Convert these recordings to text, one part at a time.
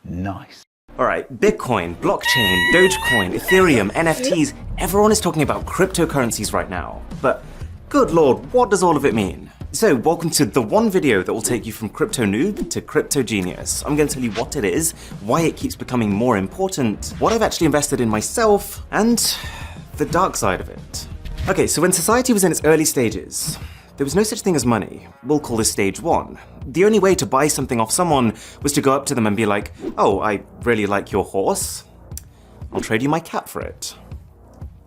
Nice. Alright, Bitcoin, blockchain, Dogecoin, Ethereum, NFTs, everyone is talking about cryptocurrencies right now. But good lord, what does all of it mean? So welcome to the one video that will take you from crypto noob to crypto genius. I'm going to tell you what it is, why it keeps becoming more important, what I've actually invested in myself, and the dark side of it. Okay, so when society was in its early stages, there was no such thing as money. We'll call this stage one. The only way to buy something off someone was to go up to them and be like, oh, I really like your horse. I'll trade you my cat for it.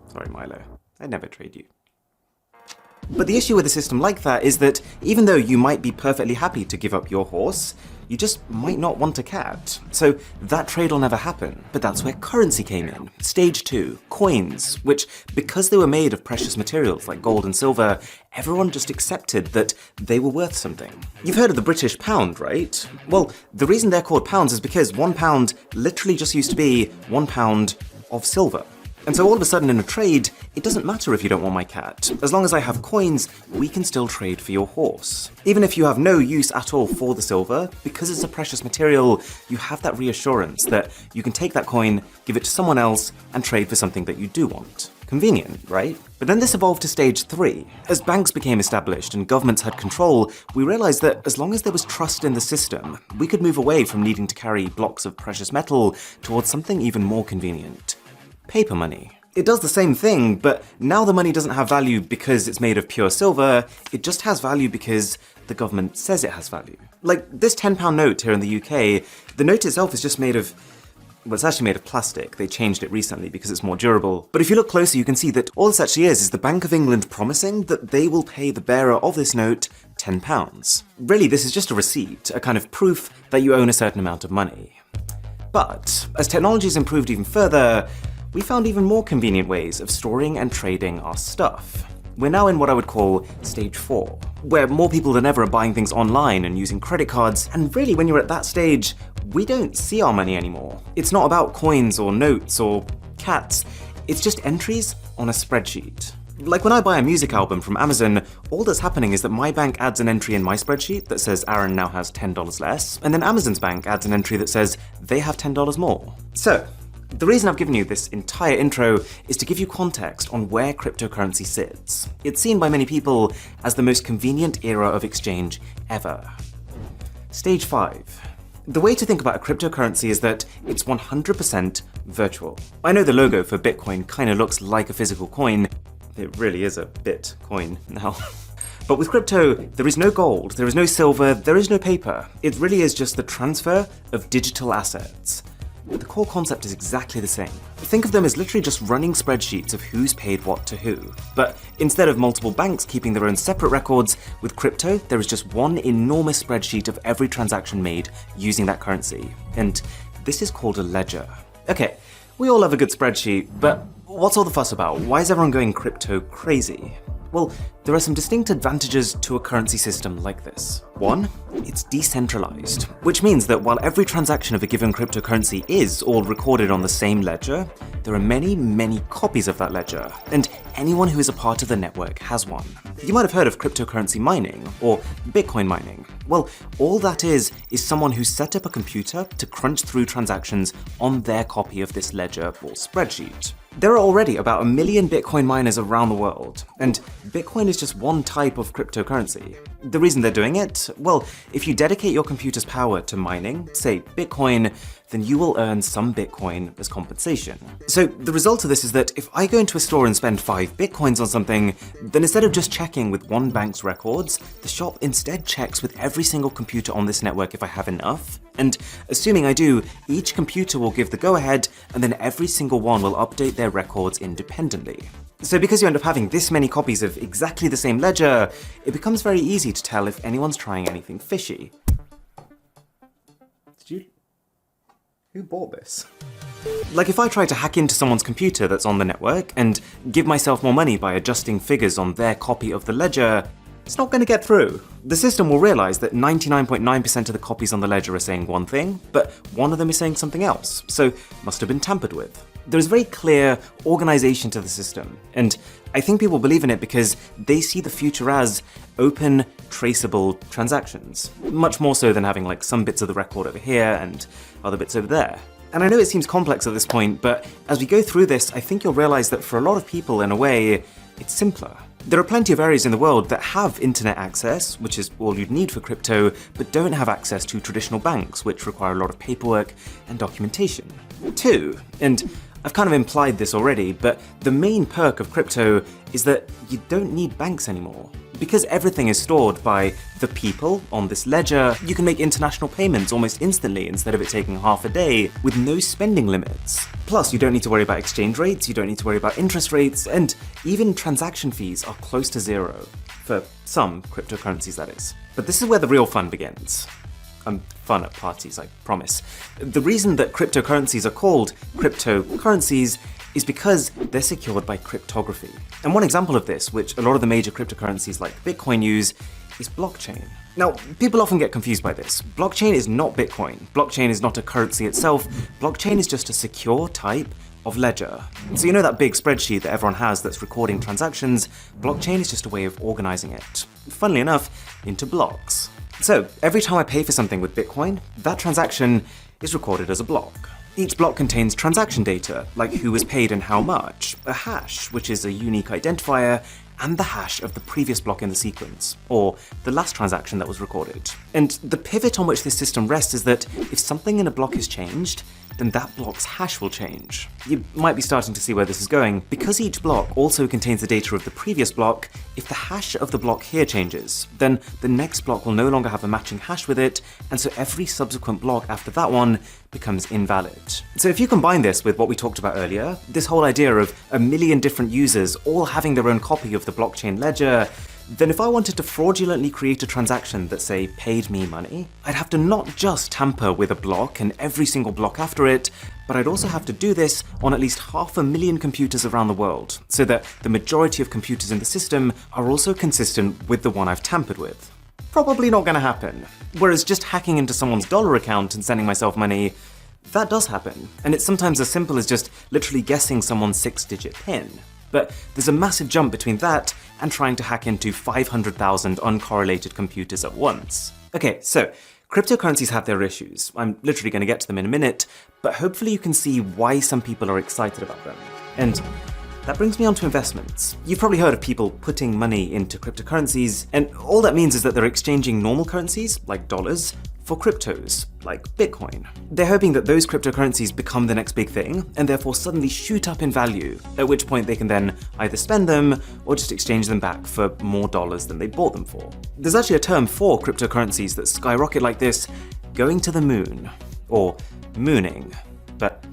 Sorry, Milo. I'd never trade you. But the issue with a system like that is that even though you might be perfectly happy to give up your horse, you just might not want a cat. So that trade will never happen. But that's where currency came in. Stage two, coins, which, because they were made of precious materials like gold and silver, everyone just accepted that they were worth something. You've heard of the British pound, right? Well, the reason they're called pounds is because £1 literally just used to be £1 of silver. And so all of a sudden in a trade, it doesn't matter if you don't want my cat. As long as I have coins, we can still trade for your horse. Even if you have no use at all for the silver, because it's a precious material, you have that reassurance that you can take that coin, give it to someone else, and trade for something that you do want. Convenient, right? But then this evolved to stage three. As banks became established and governments had control, we realized that as long as there was trust in the system, we could move away from needing to carry blocks of precious metal towards something even more convenient. Paper money. It does the same thing, but now the money doesn't have value because it's made of pure silver, it just has value because the government says it has value. Like this £10 note here in the UK, the note itself is just made of, well, it's actually made of plastic. They changed it recently because it's more durable. But if you look closer, you can see that all this actually is the Bank of England promising that they will pay the bearer of this note £10. Really, this is just a receipt, a kind of proof that you own a certain amount of money. But as technology has improved even further, we found even more convenient ways of storing and trading our stuff. We're now in what I would call stage 4, where more people than ever are buying things online and using credit cards, and really when you're at that stage, we don't see our money anymore. It's not about coins or notes or cats, it's just entries on a spreadsheet. Like when I buy a music album from Amazon, all that's happening is that my bank adds an entry in my spreadsheet that says Aaron now has $10 less, and then Amazon's bank adds an entry that says they have $10 more. So, the reason I've given you this entire intro is to give you context on where cryptocurrency sits. It's seen by many people as the most convenient era of exchange ever. Stage 5. The way to think about a cryptocurrency is that it's 100% virtual. I know the logo for Bitcoin kind of looks like a physical coin. It really is a Bitcoin now. But with crypto, there is no gold, there is no silver, there is no paper. It really is just the transfer of digital assets. But the core concept is exactly the same. Think of them as literally just running spreadsheets of who's paid what to who. But instead of multiple banks keeping their own separate records, with crypto, there is just one enormous spreadsheet of every transaction made using that currency. And this is called a ledger. Okay, we all love a good spreadsheet, but what's all the fuss about? Why is everyone going crypto crazy? Well, there are some distinct advantages to a currency system like this. One, it's decentralized, which means that while every transaction of a given cryptocurrency is all recorded on the same ledger, there are many, many copies of that ledger, and anyone who is a part of the network has one. You might have heard of cryptocurrency mining, or Bitcoin mining. Well, all that is someone who set up a computer to crunch through transactions on their copy of this ledger or spreadsheet. There are already about 1 million Bitcoin miners around the world, and Bitcoin is just one type of cryptocurrency. The reason they're doing it? Well, if you dedicate your computer's power to mining, say Bitcoin, then you will earn some Bitcoin as compensation. So the result of this is that if I go into a store and spend 5 Bitcoins on something, then instead of just checking with one bank's records, the shop instead checks with every single computer on this network if I have enough. And assuming I do, each computer will give the go-ahead, and then every single one will update their records independently. So because you end up having this many copies of exactly the same ledger, it becomes very easy to tell if anyone's trying anything fishy. Who bought this? Like if I try to hack into someone's computer that's on the network and give myself more money by adjusting figures on their copy of the ledger, it's not going to get through. The system will realize that 99.9% of the copies on the ledger are saying one thing, but one of them is saying something else, so must have been tampered with. There's very clear organization to the system, and I think people believe in it because they see the future as open, traceable transactions, much more so than having like some bits of the record over here and other bits over there. And I know it seems complex at this point, but as we go through this, I think you'll realize that for a lot of people, in a way, it's simpler. There are plenty of areas in the world that have internet access, which is all you'd need for crypto, but don't have access to traditional banks, which require a lot of paperwork and documentation. Two, and I've kind of implied this already, but the main perk of crypto is that you don't need banks anymore. Because everything is stored by the people on this ledger, you can make international payments almost instantly instead of it taking half a day with no spending limits. Plus, you don't need to worry about exchange rates, you don't need to worry about interest rates, and even transaction fees are close to zero. For some cryptocurrencies, that is. But this is where the real fun begins. Fun at parties, I promise. The reason that cryptocurrencies are called cryptocurrencies is because they're secured by cryptography. And one example of this, which a lot of the major cryptocurrencies like Bitcoin use, is blockchain. Now, people often get confused by this. Blockchain is not Bitcoin. Blockchain is not a currency itself. Blockchain is just a secure type of ledger. So you know that big spreadsheet that everyone has that's recording transactions? Blockchain is just a way of organizing it, funnily enough, into blocks. So every time I pay for something with Bitcoin, that transaction is recorded as a block. Each block contains transaction data, like who was paid and how much, a hash, which is a unique identifier, and the hash of the previous block in the sequence, or the last transaction that was recorded. And the pivot on which this system rests is that if something in a block is changed, then that block's hash will change. You might be starting to see where this is going. Because each block also contains the data of the previous block, if the hash of the block here changes, then the next block will no longer have a matching hash with it, and so every subsequent block after that one becomes invalid. So if you combine this with what we talked about earlier, this whole idea of a million different users all having their own copy of the blockchain ledger, then if I wanted to fraudulently create a transaction that, say, paid me money, I'd have to not just tamper with a block and every single block after it, but I'd also have to do this on at least 500,000 computers around the world, so that the majority of computers in the system are also consistent with the one I've tampered with. Probably not gonna happen. Whereas just hacking into someone's dollar account and sending myself money, that does happen. And it's sometimes as simple as just literally guessing someone's 6-digit PIN. But there's a massive jump between that and trying to hack into 500,000 uncorrelated computers at once. Okay, so cryptocurrencies have their issues. I'm literally going to get to them in a minute, but hopefully you can see why some people are excited about them. And that brings me on to investments. You've probably heard of people putting money into cryptocurrencies, and all that means is that they're exchanging normal currencies, like dollars, for cryptos, like Bitcoin. They're hoping that those cryptocurrencies become the next big thing, and therefore suddenly shoot up in value, at which point they can then either spend them, or just exchange them back for more dollars than they bought them for. There's actually a term for cryptocurrencies that skyrocket like this, going to the moon, or mooning, but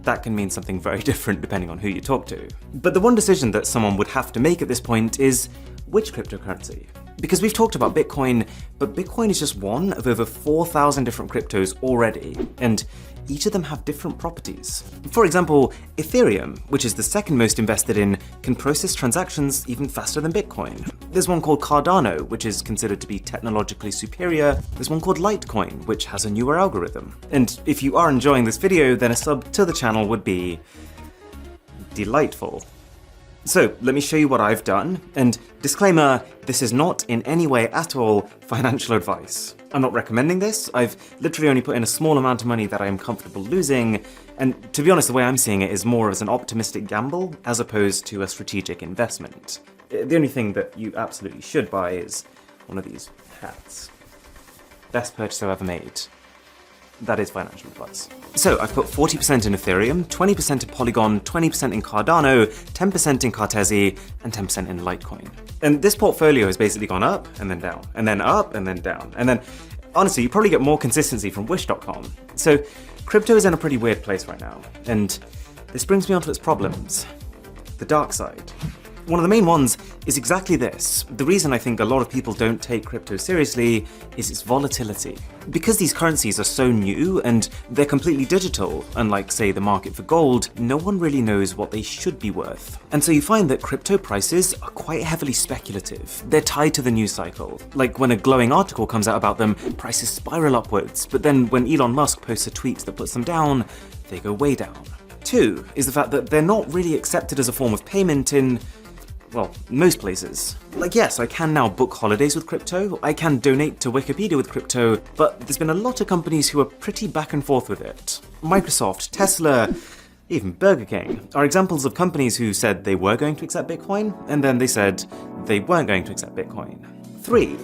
that can mean something very different depending on who you talk to. But the one decision that someone would have to make at this point is, which cryptocurrency? Because we've talked about Bitcoin, but Bitcoin is just one of over 4,000 different cryptos already, and each of them have different properties. For example, Ethereum, which is the second most invested in, can process transactions even faster than Bitcoin. There's one called Cardano, which is considered to be technologically superior. There's one called Litecoin, which has a newer algorithm. And if you are enjoying this video, then a sub to the channel would be delightful. So let me show you what I've done, and disclaimer, this is not in any way at all financial advice. I'm not recommending this. I've literally only put in a small amount of money that I am comfortable losing, and to be honest, the way I'm seeing it is more as an optimistic gamble as opposed to a strategic investment. The only thing that you absolutely should buy is one of these hats. Best purchase I've ever made. That is financial advice. So I've put 40% in Ethereum, 20% in Polygon, 20% in Cardano, 10% in Cartesi, and 10% in Litecoin. And this portfolio has basically gone up and then down, and then up and then down. And then, honestly, you probably get more consistency from Wish.com. So crypto is in a pretty weird place right now. And this brings me on to its problems. The dark side. One of the main ones is exactly this. The reason I think a lot of people don't take crypto seriously is its volatility. Because these currencies are so new and they're completely digital, unlike, say, the market for gold, no one really knows what they should be worth. And so you find that crypto prices are quite heavily speculative. They're tied to the news cycle. Like when a glowing article comes out about them, prices spiral upwards, but then when Elon Musk posts a tweet that puts them down, they go way down. 2 is the fact that they're not really accepted as a form of payment in, well, most places. Like, yes, I can now book holidays with crypto, I can donate to Wikipedia with crypto, but there's been a lot of companies who are pretty back and forth with it. Microsoft, Tesla, even Burger King are examples of companies who said they were going to accept Bitcoin, and then they said they weren't going to accept Bitcoin. 3.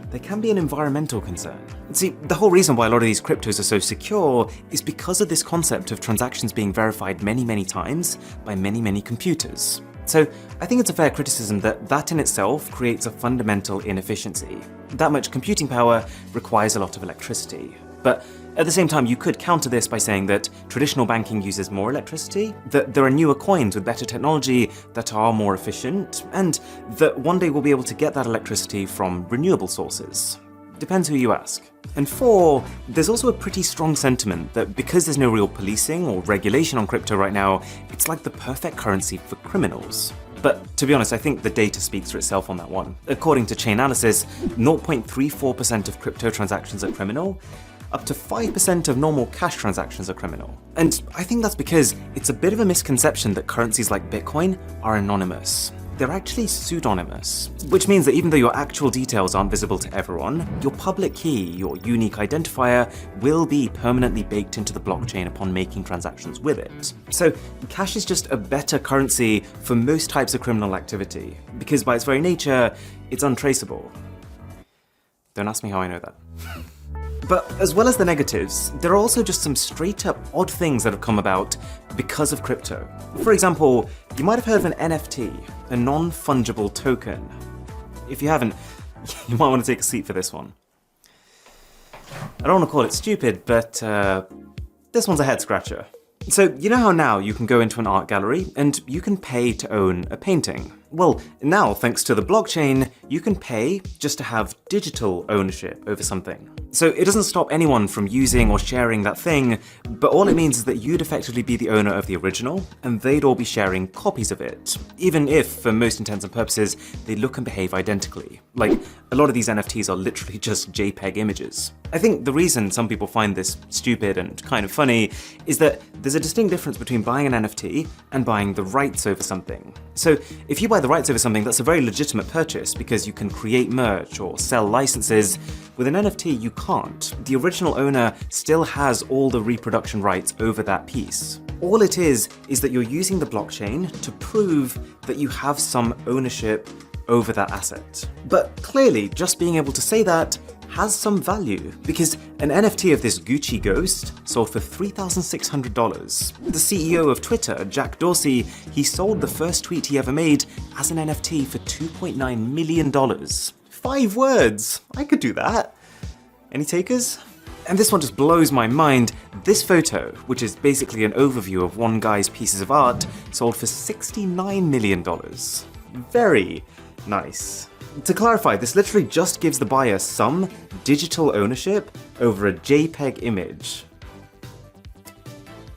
There can be an environmental concern. See, the whole reason why a lot of these cryptos are so secure is because of this concept of transactions being verified many times by many computers. So I think it's a fair criticism that that in itself creates a fundamental inefficiency. That much computing power requires a lot of electricity. But at the same time, you could counter this by saying that traditional banking uses more electricity, that there are newer coins with better technology that are more efficient, and that one day we'll be able to get that electricity from renewable sources. Depends who you ask. And 4, there's also a pretty strong sentiment that because there's no real policing or regulation on crypto right now, it's like the perfect currency for criminals. But to be honest, I think the data speaks for itself on that one. According to Chainalysis, 0.34% of crypto transactions are criminal, up to 5% of normal cash transactions are criminal. And I think that's because it's a bit of a misconception that currencies like Bitcoin are anonymous. They're actually pseudonymous, which means that even though your actual details aren't visible to everyone, your public key, your unique identifier, will be permanently baked into the blockchain upon making transactions with it. So cash is just a better currency for most types of criminal activity, because by its very nature, it's untraceable. Don't ask me how I know that. But as well as the negatives, there are also just some straight up odd things that have come about because of crypto. For example, you might have heard of an NFT, a non-fungible token. If you haven't, you might want to take a seat for this one. I don't want to call it stupid, but this one's a head scratcher. So you know how now you can go into an art gallery and you can pay to own a painting? Well, now thanks to the blockchain, you can pay just to have digital ownership over something. So it doesn't stop anyone from using or sharing that thing, but all it means is that you'd effectively be the owner of the original, and they'd all be sharing copies of it, even if, for most intents and purposes, they look and behave identically. Like, a lot of these NFTs are literally just JPEG images. I think the reason some people find this stupid and kind of funny is that there's a distinct difference between buying an NFT and buying the rights over something. So if you buy the rights over something, that's a very legitimate purchase because you can create merch or sell licenses. With an NFT, you can't. The original owner still has all the reproduction rights over that piece. All it is that you're using the blockchain to prove that you have some ownership over that asset. But clearly, just being able to say that has some value, because an NFT of this Gucci ghost sold for $3,600. The CEO of Twitter, Jack Dorsey, he sold the first tweet he ever made as an NFT for $2.9 million. 5 words! I could do that. Any takers? And this one just blows my mind. This photo, which is basically an overview of one guy's pieces of art, sold for $69 million. Very nice. To clarify, this literally just gives the buyer some digital ownership over a JPEG image.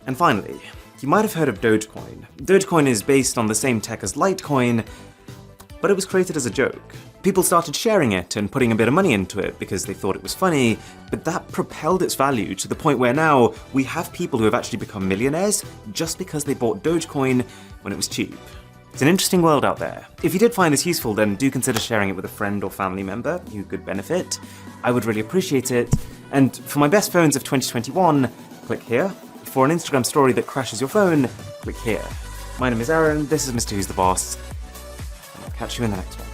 And finally, you might have heard of Dogecoin. Dogecoin is based on the same tech as Litecoin, but it was created as a joke. People started sharing it and putting a bit of money into it because they thought it was funny, but that propelled its value to the point where now we have people who have actually become millionaires just because they bought Dogecoin when it was cheap. It's an interesting world out there. If you did find this useful, then do consider sharing it with a friend or family member who could benefit. I would really appreciate it. And for my best phones of 2021, click here. For an Instagram story that crashes your phone, click here. My name is Aaron, this is Mr. Who's the Boss, and I'll catch you in the next one.